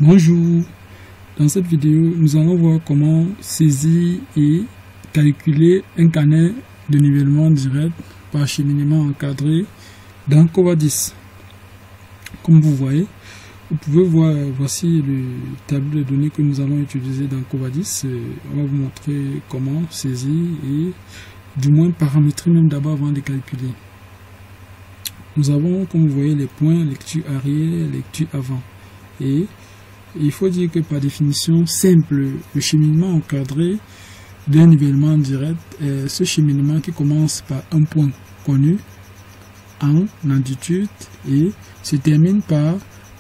Bonjour, dans cette vidéo nous allons voir comment saisir et calculer un carnet de nivellement direct par cheminement encadré dans Covadis. Comme vous voyez, vous pouvez voir, voici le tableau de données que nous allons utiliser dans Covadis. On va vous montrer comment saisir et du moins paramétrer même d'abord avant de calculer. Nous avons, comme vous voyez, les points lecture arrière, lecture avant. Et il faut dire que par définition simple, le cheminement encadré d'un nivellement direct est ce cheminement qui commence par un point connu en altitude et se termine par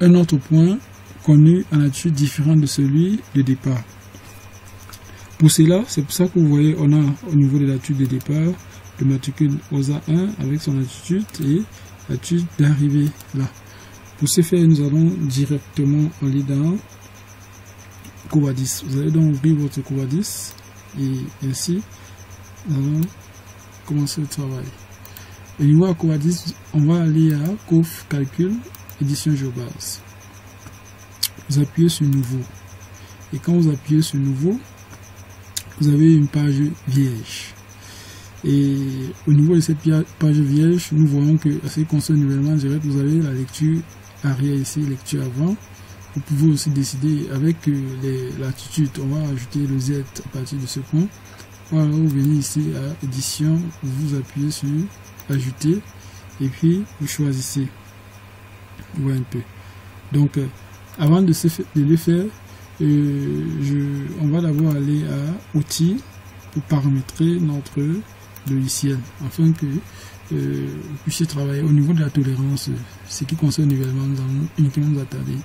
un autre point connu en altitude différente de celui de départ. Pour cela, c'est pour ça que vous voyez, on a au niveau de l'altitude de départ le matricule OSA1 avec son altitude et l'altitude d'arrivée là. Pour ce faire, nous allons directement aller dans Covadis. Vous allez donc ouvrir votre Covadis et ainsi, nous allons commencer le travail. Au niveau de Covadis, on va aller à Coff Calcul, édition GeoBase. Vous appuyez sur Nouveau. Et quand vous appuyez sur Nouveau, vous avez une page vierge. Et au niveau de cette page vierge, nous voyons que, à ce qui concerne le nivellement direct, vous avez la lecture arrière ici, lecture avant. Vous pouvez aussi décider avec l'attitude, on va ajouter le Z à partir de ce point. Voilà, vous venez ici à édition, vous appuyez sur ajouter et puis vous choisissez. Vous voyez un peu. Donc, avant de le faire, on va d'abord aller à outils pour paramétrer notre logiciel afin que vous puissiez travailler au niveau de la tolérance. Ce qui concerne le nivellement, nous allons uniquement nous attarder.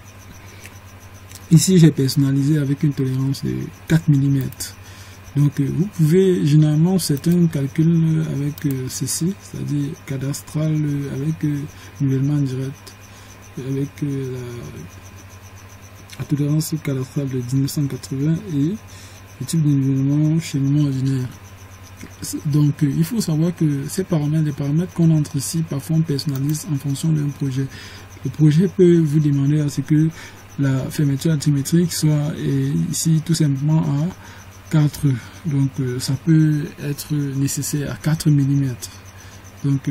Ici, j'ai personnalisé avec une tolérance de 4 mm. Donc, vous pouvez, généralement, c'est un calcul avec ceci, c'est-à-dire cadastral avec nivellement direct, avec la tolérance cadastrale de 1980 et le type de nivellement cheminement ordinaire. Donc, il faut savoir que ces paramètres, les paramètres qu'on entre ici, parfois on personnalise en fonction d'un projet. Le projet peut vous demander à ce que la fermeture altimétrique soit ici tout simplement à 4. Donc, ça peut être nécessaire à 4 mm. Donc,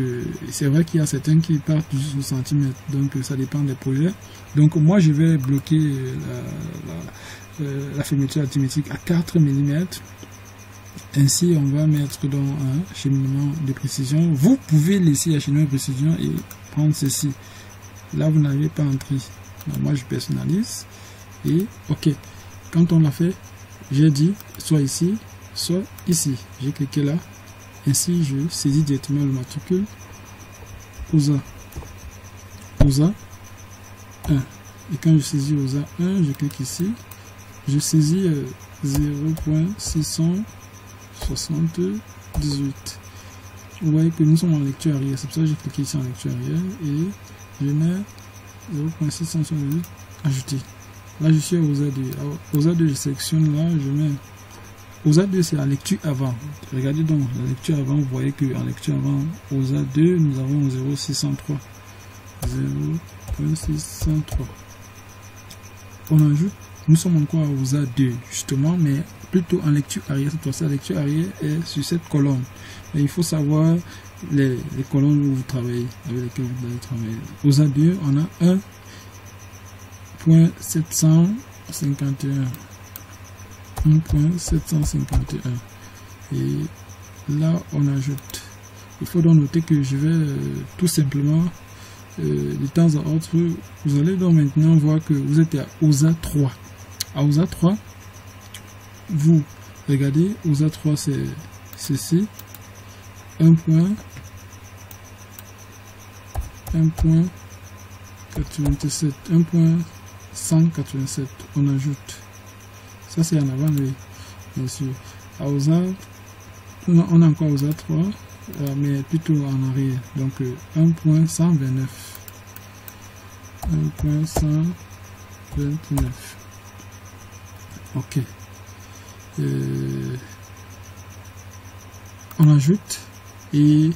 c'est vrai qu'il y a certains qui partent du centimètre. Donc, ça dépend des projets. Donc, moi, je vais bloquer la fermeture altimétrique à 4 mm. Ainsi, on va mettre dans un cheminement de précision. Vous pouvez laisser un cheminement de précision et prendre ceci. Là, vous n'avez pas entré. Donc, moi, je personnalise. Et OK. Quand on l'a fait, j'ai dit soit ici, soit ici. J'ai cliqué là. Ainsi, je saisis directement le matricule OSA 1. Et quand je saisis OSA 1, je clique ici. Je saisis 0.678. Vous voyez que nous sommes en lecture arrière. C'est pour ça que j'ai cliqué ici en lecture arrière. Et je mets 0.678 ajouter. Là, je suis à OSA 2. OSA 2, je sélectionne là. Je mets OSA 2, c'est la lecture avant. Regardez donc la lecture avant. Vous voyez que en lecture avant OSA 2, nous avons 0.603. 0.603. On ajoute. Nous sommes encore à OSA 2 justement, mais plutôt en lecture arrière. Cette fois-ci, la lecture arrière est sur cette colonne. Et il faut savoir les colonnes où vous travaillez, avec lesquelles vous allez travailler. OSA 2, on a 1.751. 1.751. Et là, on ajoute. Il faut donc noter que je vais tout simplement, de temps à autre, vous allez donc maintenant voir que vous êtes à OSA 3. À OSA 3, vous regardez, OSA 3 c'est ceci, 1.1.87, 1.187, on ajoute. Ça c'est en avant, oui, bien sûr. À OSA, on a encore OSA 3, mais plutôt en arrière. Donc 1.129. 1.129. OK. On ajoute et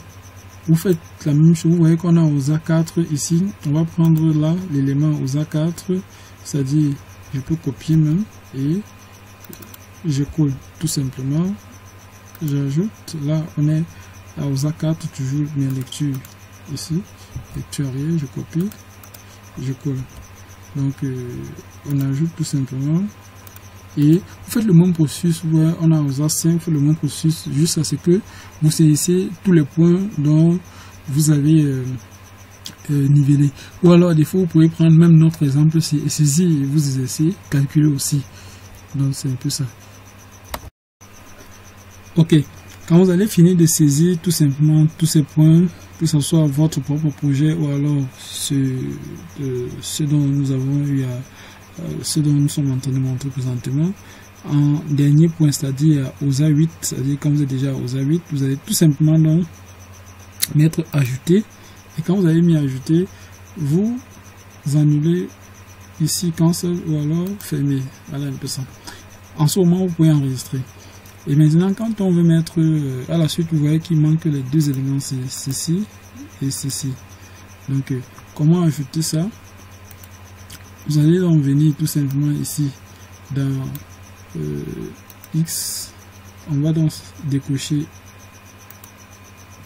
vous faites la même chose. Vous voyez qu'on a OSA 4 ici. On va prendre là l'élément OSA 4, c'est-à-dire je peux copier même et je colle tout simplement. J'ajoute, là on est à OSA 4, toujours mes lectures ici, lecture arrière, je copie, je colle. Donc on ajoute tout simplement et vous faites le même processus. Ouais, on a OSA 5, vous faites le même processus jusqu'à ce que vous saisissez tous les points dont vous avez nivelé. Ou alors des fois vous pouvez prendre même notre exemple, c'est saisir et vous exercer, calculer aussi. Donc c'est un peu ça. Ok, quand vous allez finir de saisir tout simplement tous ces points, que ce soit votre propre projet ou alors ce dont nous avons eu ce dont nous sommes en train de montrer présentement, en dernier point, c'est-à-dire OSA 8, c'est-à-dire quand vous êtes déjà à OSA 8, vous allez tout simplement donc mettre ajouter, et quand vous avez mis ajouter, vous annulez ici cancel ou alors fermer. Voilà un peu ça. En ce moment, vous pouvez enregistrer. Et maintenant, quand on veut mettre à la suite, vous voyez qu'il manque les deux éléments, c'est ceci et ceci. Donc, comment ajouter ça? Vous allez donc venir tout simplement ici dans X. On va donc décocher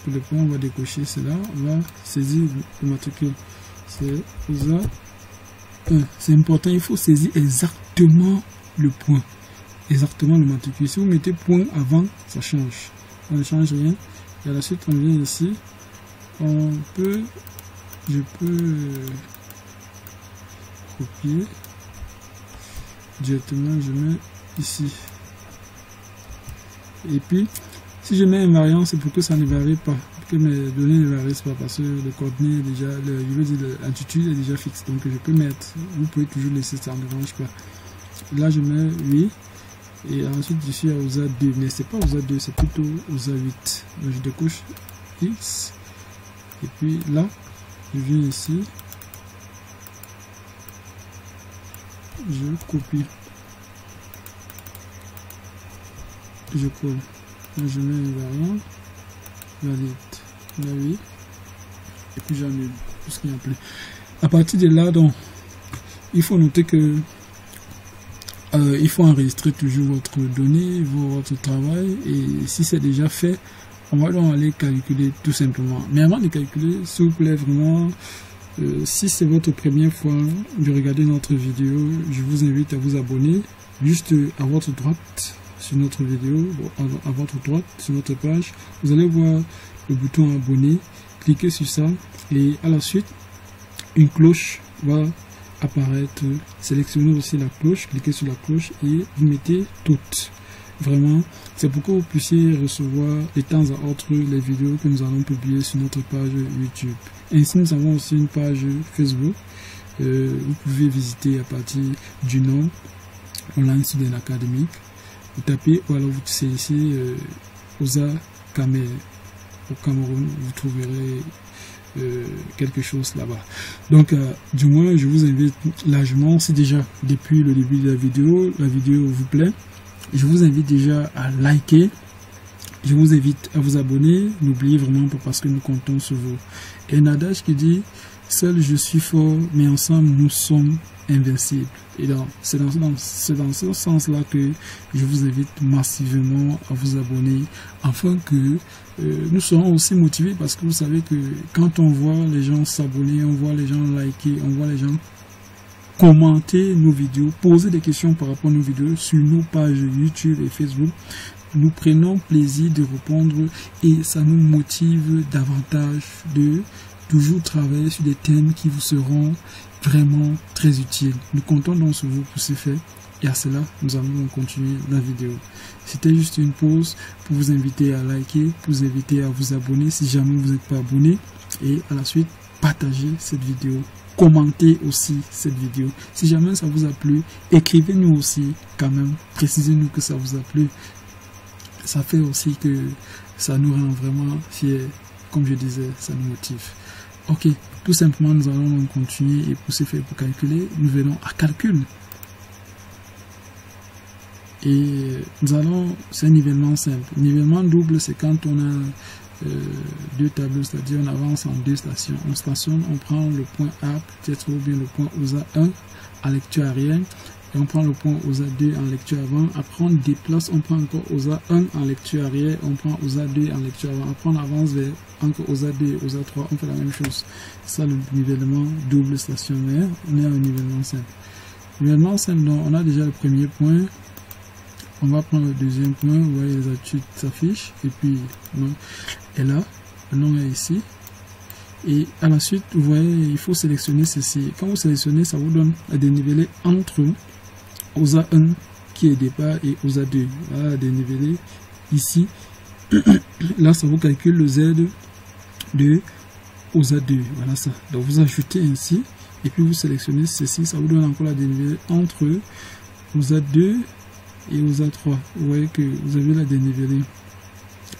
le point, on va décocher cela, on va saisir le matricule. C'est OSA 1. C'est important, il faut saisir exactement le point. Exactement le matricule. Si vous mettez point avant, ça change. On ne change rien. Et à la suite, on vient ici. Je peux copier. Directement, je mets ici. Et puis, si je mets invariant, c'est pour que ça ne varie pas. Pour que mes données ne varient pas parce que le contenu est déjà, l'intitulé est déjà fixe. Donc, je peux mettre, vous pouvez toujours laisser ça, ne dérange pas. Là, je mets 8. Et ensuite, je suis à OSA 2. Mais c'est pas OSA 2, c'est plutôt OSA 8. Donc, je décoche X. Et puis là, je viens ici. Je copie. Je colle. Là, je mets une variante. Valide. Là, oui. Et puis j'annule tout ce qui est appelé. À partir de là, donc, il faut noter que il faut enregistrer toujours votre donnée, votre travail, et si c'est déjà fait, on va donc aller calculer tout simplement. Mais avant de calculer, s'il vous plaît, vraiment, si c'est votre première fois de regarder notre vidéo, je vous invite à vous abonner juste à votre droite sur notre vidéo, à votre droite sur notre page. Vous allez voir le bouton abonner, cliquez sur ça et à la suite, une cloche va apparaître. Sélectionnez aussi la cloche, cliquez sur la cloche et vous mettez toutes. Vraiment, c'est pour que vous puissiez recevoir de temps à autre les vidéos que nous allons publier sur notre page YouTube. Ainsi, nous avons aussi une page Facebook. Vous pouvez visiter à partir du nom Online Student Academic. Vous tapez ou alors vous saisissez OSA Camer au Cameroun, vous trouverez quelque chose là-bas. Donc, du moins, je vous invite largement, si déjà depuis le début de la vidéo vous plaît, je vous invite déjà à liker, je vous invite à vous abonner, n'oubliez vraiment pas parce que nous comptons sur vous. Et un adage qui dit, seul je suis fort, mais ensemble nous sommes invincibles. Et donc, c'est dans ce sens-là que je vous invite massivement à vous abonner, afin que nous serons aussi motivés, parce que vous savez que quand on voit les gens s'abonner, on voit les gens liker, on voit les gens commenter nos vidéos, poser des questions par rapport à nos vidéos sur nos pages YouTube et Facebook, nous prenons plaisir de répondre et ça nous motive davantage de toujours travailler sur des thèmes qui vous seront vraiment très utiles. Nous comptons donc sur vous pour ce faire et à cela, nous allons continuer la vidéo. C'était juste une pause pour vous inviter à liker, pour vous inviter à vous abonner si jamais vous n'êtes pas abonné et à la suite, partagez cette vidéo. Commentez aussi cette vidéo. Si jamais ça vous a plu, écrivez-nous aussi quand même. Précisez-nous que ça vous a plu. Ça fait aussi que ça nous rend vraiment fiers. Comme je disais, ça nous motive. Ok, tout simplement, nous allons donc continuer et pour ce faire, pour calculer, nous venons à calcul. Et nous allons, c'est un nivellement simple. Nivellement double, c'est quand on a deux tableaux, c'est-à-dire on avance en deux stations. On stationne, on prend le point A, peut-être ou bien le point OSA 1 à lecture arrière et on prend le point aux A2 en lecture avant. Après on déplace, on prend encore aux A1 en lecture arrière, on prend aux A2 en lecture avant. Après on avance vers encore aux A2 et aux A3, on fait la même chose. C'est ça le nivellement double stationnaire. On est à un nivellement simple. Nivellement simple, donc on a déjà le premier point. On va prendre le deuxième point, vous voyez les attitudes s'affichent, et puis le nom est là, le nom est ici. Et à la suite, vous voyez, il faut sélectionner ceci. Quand vous sélectionnez, ça vous donne à déniveler entre aux A1 qui est départ et aux A2. Voilà, à déniveler ici. Là, ça vous calcule le Z2 aux A2. Voilà ça. Donc vous ajoutez ainsi, et puis vous sélectionnez ceci, ça vous donne encore la dénivelé entre aux A2 et aux A3. Vous voyez que vous avez la dénivelée.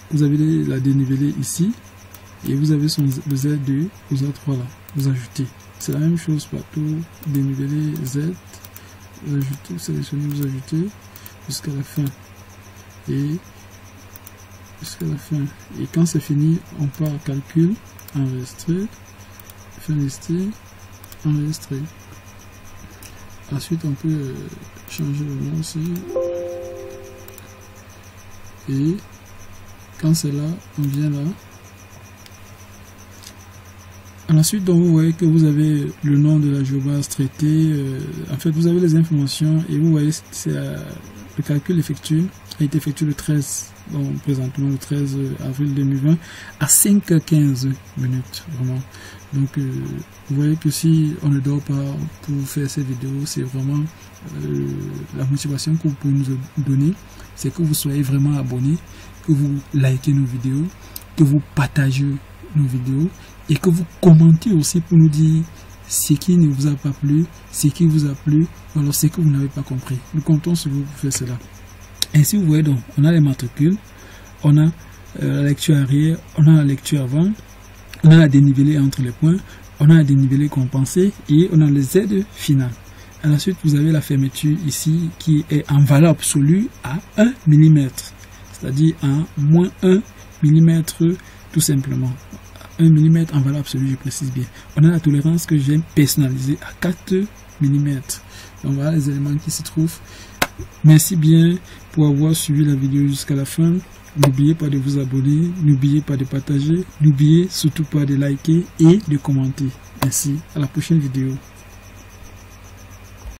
Vous avez la dénivelée ici. Et vous avez le Z2 aux A3 là. Vous ajoutez. C'est la même chose partout. Déniveler Z. Vous ajoutez, vous sélectionnez, vous ajoutez jusqu'à la fin. Et jusqu'à la fin. Et quand c'est fini, on part au calcul. Enregistrer. Fin listée. Enregistrer. Ensuite, on peut changer le nom aussi. Et quand c'est là, on vient là. À la suite, donc, vous voyez que vous avez le nom de la géobase traitée. En fait, vous avez les informations et vous voyez c'est le calcul a été effectué le 13, donc présentement le 13 avril 2020 à 5h15 minutes, vraiment. Donc, vous voyez que si on ne dort pas pour faire ces vidéos, c'est vraiment la motivation que vous pouvez nous donner, c'est que vous soyez vraiment abonnés, que vous likez nos vidéos, que vous partagez nos vidéos et que vous commentez aussi pour nous dire ce qui ne vous a pas plu, ce qui vous a plu, ou alors ce que vous n'avez pas compris. Nous comptons sur vous pour faire cela. Ainsi, vous voyez donc, on a les matricules, on a la lecture arrière, on a la lecture avant, on a la dénivelée entre les points, on a la dénivelée compensée et on a le Z final. À la suite, vous avez la fermeture ici qui est en valeur absolue à 1 mm, c'est-à-dire à moins 1 mm tout simplement. 1 mm en valeur absolue, je précise bien. On a la tolérance que j'ai personnalisée à 4 mm. Donc voilà les éléments qui s'y trouvent. Merci bien pour avoir suivi la vidéo jusqu'à la fin. N'oubliez pas de vous abonner, n'oubliez pas de partager, n'oubliez surtout pas de liker et de commenter. Merci, à la prochaine vidéo.